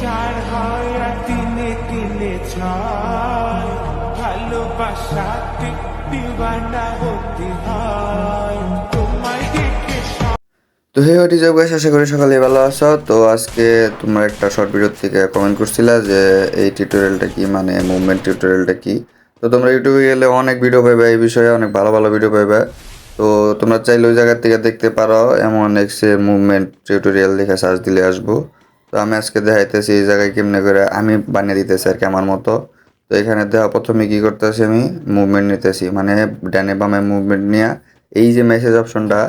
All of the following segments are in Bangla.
চার হয় আর তিনে তিনে ছয়, ভালোবাসাতে দিওয়ানা হতে হয় তোমায় দেখে। তো hey what is up guys, আশা করি সকালে ভালো আছো। তো আজকে তোমরা একটা শর্ট ভিডিও থেকে কমেন্ট করছিলা যে এই টিউটোরিয়ালটা কি, মানে মুভমেন্ট টিউটোরিয়ালটা কি। তো তোমরা ইউটিউবে গেলে অনেক ভিডিও পাইবে এই বিষয়ে, অনেক ভালো ভালো ভিডিও পাইবে। তো তোমরা চাইলে ওই জায়গা থেকে দেখতে পারো, এমন এক্সে মুভমেন্ট টিউটোরিয়াল লিখে সার্চ দিলে আসবো। তো আমি আজকে দেখাইতেছি এই জায়গায় কেমনে করে আমি বানিয়ে দিতেছি আর কি আমার মতো। তো এখানে দেখা প্রথমে কি করতেছি, আমি মুভমেন্ট নিতেছি, মানে ডানে বামে মুভমেন্ট নিয়ে এই যে মেসেজ অপশনটা,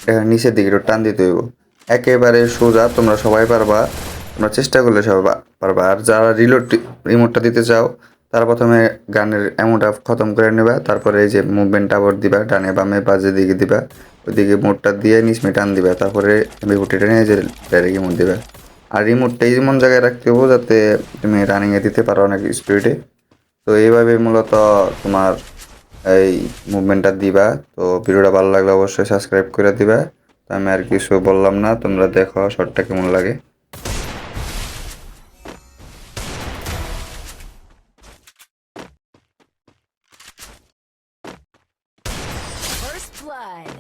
এটা নিচের দিকে একটু টান দিতে হইব। একেবারে সোজা, তোমরা সবাই পারবা, তোমরা চেষ্টা করলে সবাই পারবা। আর যারা রিলোড রিমোটটা দিতে চাও তারা প্রথমে গানের এমনটা খতম করে নেবা, তারপরে এই যে মুভমেন্ট আবার দিবা, ডানে বামে বাজে দিকে দিবা, ওইদিকে মোটটা দিয়ে নিচমে টান দিবা, তারপরে রিমোটটা নিয়ে যে ডাইরেক্ট রিমোট দিবা। আর রিমোটটা এমন জায়গায় রাখতে হবো যাতে তুমি রানিংয়ে দিতে পারো অনেক স্পিডে। তো এইভাবে মূলত তোমার এই মুভমেন্টটা দিবা। তো ভিডিওটা ভালো লাগলে অবশ্যই সাবস্ক্রাইব করে দিবা। তো আমি আর কিছু বললাম না, তোমরা দেখো শর্টটা কেমন লাগে। First blood.